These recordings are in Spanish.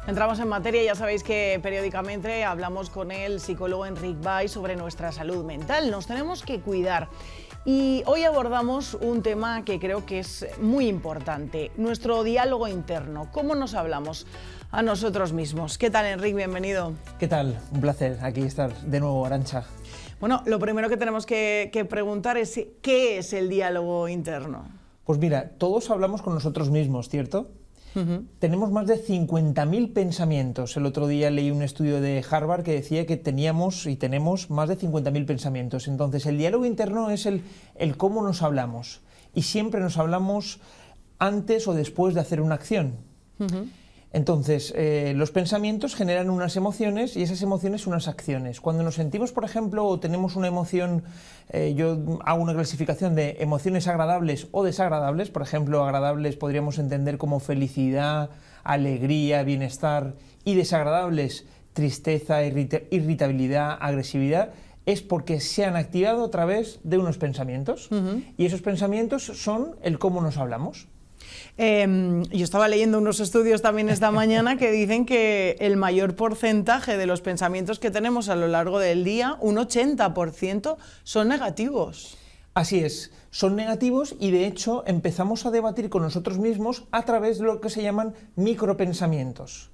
Entramos en materia, ya sabéis que periódicamente hablamos con el psicólogo Enric Bay sobre nuestra salud mental. Nos tenemos que cuidar. Y hoy abordamos un tema que creo que es muy importante, nuestro diálogo interno. ¿Cómo nos hablamos a nosotros mismos? ¿Qué tal, Enric? Bienvenido. ¿Qué tal? Un placer aquí estar de nuevo, Arantxa. Bueno, lo primero que tenemos que preguntar es ¿qué es el diálogo interno? Pues mira, todos hablamos con nosotros mismos, ¿cierto? Tenemos más de 50.000 pensamientos. El otro día leí un estudio de Harvard que decía que teníamos y tenemos más de 50.000 pensamientos. Entonces, el diálogo interno es el cómo nos hablamos. Y siempre nos hablamos antes o después de hacer una acción. Entonces, los pensamientos generan unas emociones y esas emociones unas acciones. Cuando nos sentimos, por ejemplo, o tenemos una emoción, yo hago una clasificación de emociones agradables o desagradables. Por ejemplo, agradables podríamos entender como felicidad, alegría, bienestar, y desagradables, tristeza, irritabilidad, agresividad, es porque se han activado a través de unos pensamientos. Y esos pensamientos son el cómo nos hablamos. Yo estaba leyendo unos estudios también esta mañana que dicen que el mayor porcentaje de los pensamientos que tenemos a lo largo del día, un 80%, son negativos. Así es, son negativos y de hecho empezamos a debatir con nosotros mismos a través de lo que se llaman micropensamientos.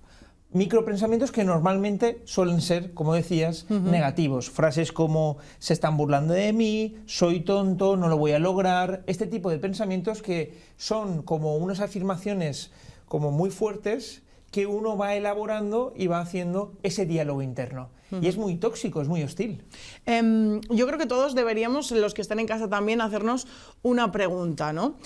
Micropensamientos que normalmente suelen ser, como decías, negativos. Frases como se están burlando de mí, soy tonto, no lo voy a lograr. Este tipo de pensamientos que son como unas afirmaciones como muy fuertes que uno va elaborando y va haciendo ese diálogo interno. Y es muy tóxico, es muy hostil. Yo creo que todos deberíamos, los que están en casa también, hacernos una pregunta, ¿no?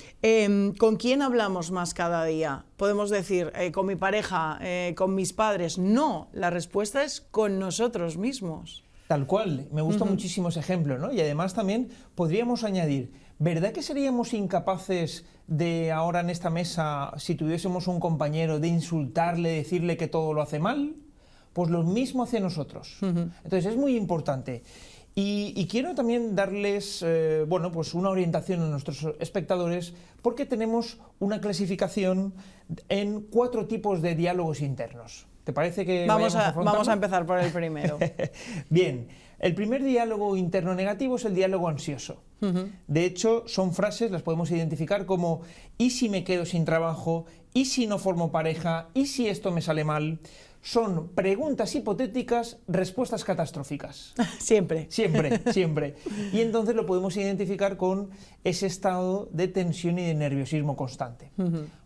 ¿Con quién hablamos más cada día? Podemos decir, con mi pareja, con mis padres. No, la respuesta es con nosotros mismos. Tal cual, me gusta muchísimo ese ejemplo, ¿no? Y además también podríamos añadir, ¿verdad que seríamos incapaces de ahora en esta mesa, si tuviésemos un compañero, de insultarle, decirle que todo lo hace mal? Pues lo mismo hacia nosotros. Entonces es muy importante. Y quiero también darles pues una orientación a nuestros espectadores porque tenemos una clasificación en 4 tipos de diálogos internos. ¿Te parece que vamos a empezar por el primero? Bien, el primer diálogo interno negativo es el diálogo ansioso. De hecho, son frases, las podemos identificar como ¿y si me quedo sin trabajo? ¿Y si no formo pareja? ¿Y si esto me sale mal? Son preguntas hipotéticas, respuestas catastróficas. Siempre. Siempre, siempre. Y entonces lo podemos identificar con ese estado de tensión y de nerviosismo constante.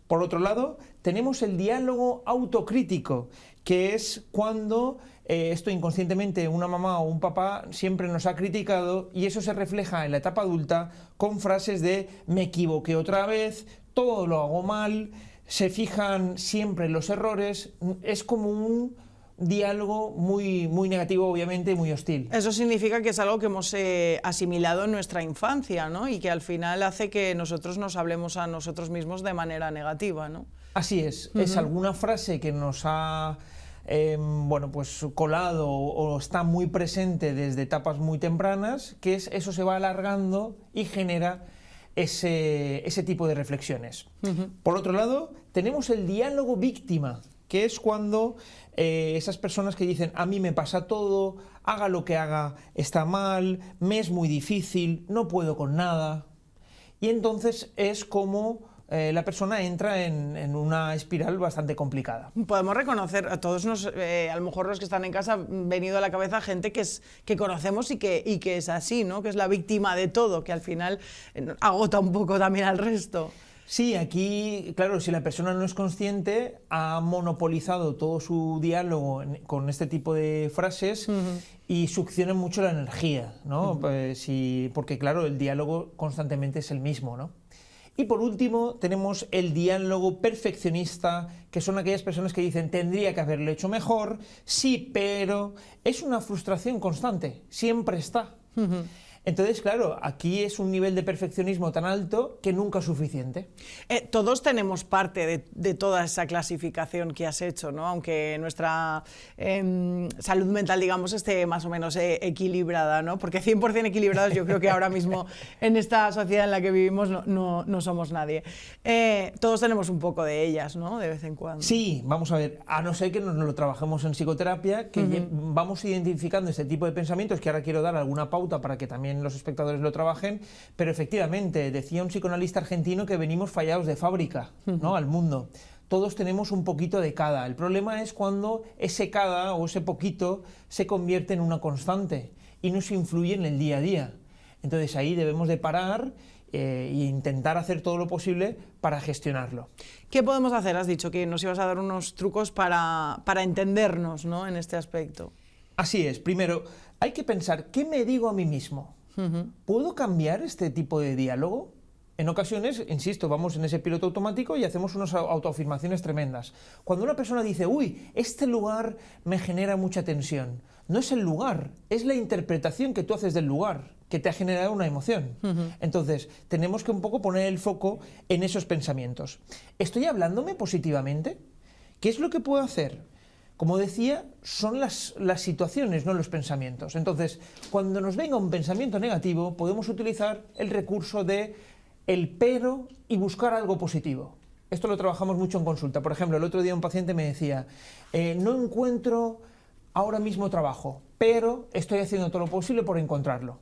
Por otro lado, tenemos el diálogo autocrítico, que es cuando esto inconscientemente una mamá o un papá siempre nos ha criticado y eso se refleja en la etapa adulta con frases de me equivoqué otra vez, todo lo hago mal, se fijan siempre en los errores, es como un diálogo muy, muy negativo, obviamente, muy hostil. Eso significa que es algo que hemos asimilado en nuestra infancia, ¿no? Y que al final hace que nosotros nos hablemos a nosotros mismos de manera negativa, ¿no? Así es, es alguna frase que nos ha colado o está muy presente desde etapas muy tempranas, que eso se va alargando y genera ese tipo de reflexiones. Por otro lado, tenemos el diálogo víctima, que es cuando esas personas que dicen a mí me pasa todo, haga lo que haga, está mal, me es muy difícil, no puedo con nada. Y entonces es como la persona entra en una espiral bastante complicada. Podemos reconocer, a todos a lo mejor los que están en casa, han venido a la cabeza gente que conocemos y que es así, ¿no? Que es la víctima de todo, que al final agota un poco también al resto. Sí, aquí, claro, si la persona no es consciente, ha monopolizado todo su diálogo con este tipo de frases y succiona mucho la energía, ¿no? Porque, claro, el diálogo constantemente es el mismo, ¿no? Y por último tenemos el diálogo perfeccionista, que son aquellas personas que dicen tendría que haberlo hecho mejor, sí, pero es una frustración constante, siempre está. Entonces, claro, aquí es un nivel de perfeccionismo tan alto que nunca es suficiente. Todos tenemos parte de toda esa clasificación que has hecho, ¿no? Aunque nuestra salud mental, digamos, esté más o menos equilibrada, ¿no? Porque 100% equilibrados yo creo que ahora mismo en esta sociedad en la que vivimos no somos nadie. Todos tenemos un poco de ellas, ¿no? De vez en cuando. Sí, vamos a ver, a no ser que nos lo trabajemos en psicoterapia, que vamos identificando este tipo de pensamientos, que ahora quiero dar alguna pauta para que también los espectadores lo trabajen, pero efectivamente, decía un psicoanalista argentino que venimos fallados de fábrica, ¿no? Al mundo. Todos tenemos un poquito de cada. El problema es cuando ese cada o ese poquito se convierte en una constante y nos influye en el día a día. Entonces ahí debemos de parar e intentar hacer todo lo posible para gestionarlo. ¿Qué podemos hacer? Has dicho que nos ibas a dar unos trucos para entendernos, ¿no? En este aspecto. Así es. Primero, hay que pensar, ¿qué me digo a mí mismo? ¿Puedo cambiar este tipo de diálogo? En ocasiones, insisto, vamos en ese piloto automático y hacemos unas autoafirmaciones tremendas. Cuando una persona dice, uy, este lugar me genera mucha tensión, no es el lugar, es la interpretación que tú haces del lugar que te ha generado una emoción. Entonces, tenemos que un poco poner el foco en esos pensamientos. ¿Estoy hablándome positivamente? ¿Qué es lo que puedo hacer? Como decía, son las situaciones, no los pensamientos. Entonces, cuando nos venga un pensamiento negativo, podemos utilizar el recurso de el pero y buscar algo positivo. Esto lo trabajamos mucho en consulta. Por ejemplo, el otro día un paciente me decía, no encuentro ahora mismo trabajo, pero estoy haciendo todo lo posible por encontrarlo.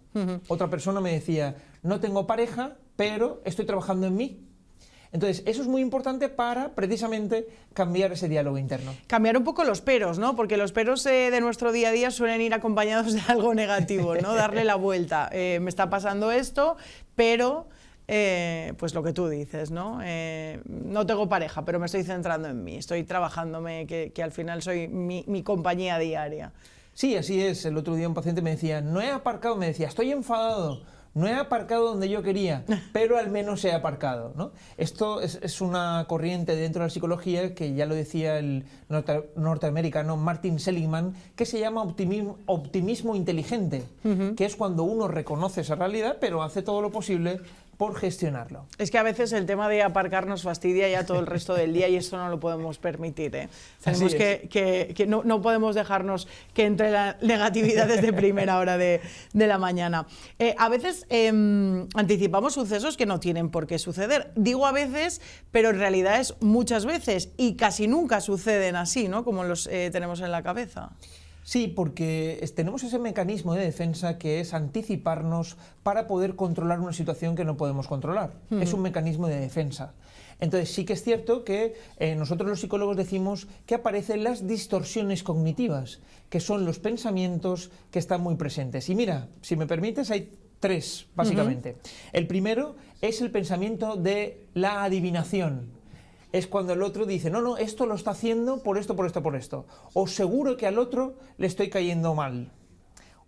Otra persona me decía, no tengo pareja, pero estoy trabajando en mí. Entonces, eso es muy importante para, precisamente, cambiar ese diálogo interno. Cambiar un poco los peros, ¿no? Porque los peros de nuestro día a día suelen ir acompañados de algo negativo, ¿no? Darle la vuelta. Me está pasando esto, pero... pues lo que tú dices, ¿no? No tengo pareja, pero me estoy centrando en mí, estoy trabajándome, que al final soy mi compañía diaria. Sí, así es. El otro día un paciente me decía, no he aparcado, me decía, estoy enfadado, no he aparcado donde yo quería, pero al menos he aparcado, ¿no? Esto es una corriente dentro de la psicología que ya lo decía el norteamericano Martin Seligman, que se llama optimismo inteligente, que es cuando uno reconoce esa realidad, pero hace todo lo posible por gestionarlo. Es que a veces el tema de aparcar nos fastidia ya todo el resto del día y esto no lo podemos permitir, ¿eh? Tenemos que no podemos dejarnos que entre la negatividad desde primera hora de la mañana. A veces anticipamos sucesos que no tienen por qué suceder. Digo a veces, pero en realidad es muchas veces y casi nunca suceden así, ¿no? Como los tenemos en la cabeza. Sí, porque tenemos ese mecanismo de defensa que es anticiparnos para poder controlar una situación que no podemos controlar. Es un mecanismo de defensa. Entonces sí que es cierto que nosotros los psicólogos decimos que aparecen las distorsiones cognitivas, que son los pensamientos que están muy presentes. Y mira, si me permites, hay tres, básicamente. El primero es el pensamiento de la adivinación. Es cuando el otro dice, no, esto lo está haciendo por esto, por esto, por esto. O seguro que al otro le estoy cayendo mal.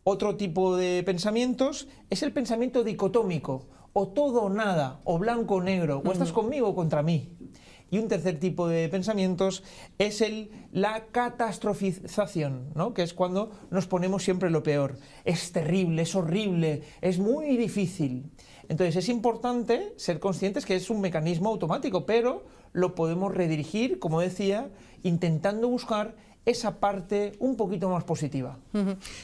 Otro tipo de pensamientos es el pensamiento dicotómico, o todo o nada, o blanco o negro, o estás conmigo o contra mí. Y un tercer tipo de pensamientos es la catastrofización, ¿no? Que es cuando nos ponemos siempre lo peor. Es terrible, es horrible, es muy difícil. Entonces es importante ser conscientes que es un mecanismo automático, pero lo podemos redirigir, como decía, intentando buscar esa parte un poquito más positiva.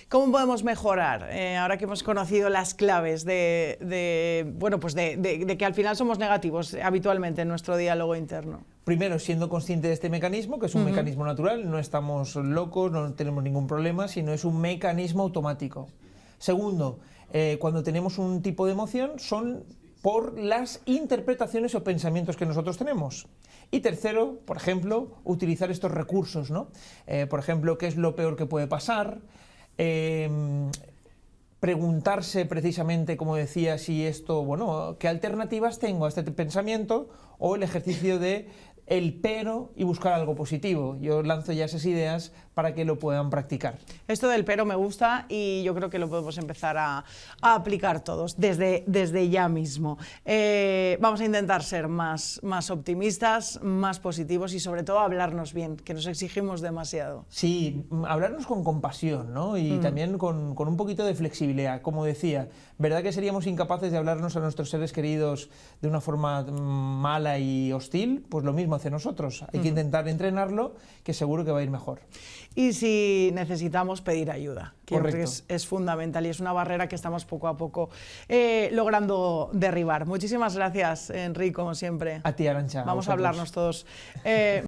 ¿Cómo podemos mejorar? Ahora que hemos conocido las claves de que al final somos negativos habitualmente en nuestro diálogo interno. Primero, siendo consciente de este mecanismo, que es un mecanismo natural, no estamos locos, no tenemos ningún problema, sino es un mecanismo automático. Segundo, cuando tenemos un tipo de emoción, son por las interpretaciones o pensamientos que nosotros tenemos. Y tercero, por ejemplo, utilizar estos recursos, ¿no? Por ejemplo, ¿qué es lo peor que puede pasar? Preguntarse precisamente, como decía, si esto, bueno, ¿qué alternativas tengo a este pensamiento? O el ejercicio de el pero y buscar algo positivo. Yo lanzo ya esas ideas para que lo puedan practicar. Esto del pero me gusta y yo creo que lo podemos empezar a aplicar todos desde ya mismo. Vamos a intentar ser más optimistas, más positivos y sobre todo hablarnos bien, que nos exigimos demasiado. Sí, hablarnos con compasión, ¿no? Y también con un poquito de flexibilidad. Como decía, ¿verdad que seríamos incapaces de hablarnos a nuestros seres queridos de una forma mala y hostil? Pues lo mismo hacia nosotros. Hay que intentar entrenarlo, que seguro que va a ir mejor. Y si necesitamos pedir ayuda, que Correcto. es fundamental y es una barrera que estamos poco a poco logrando derribar. Muchísimas gracias, Enric, como siempre. A ti, Arantxa. Vamos a hablarnos todos.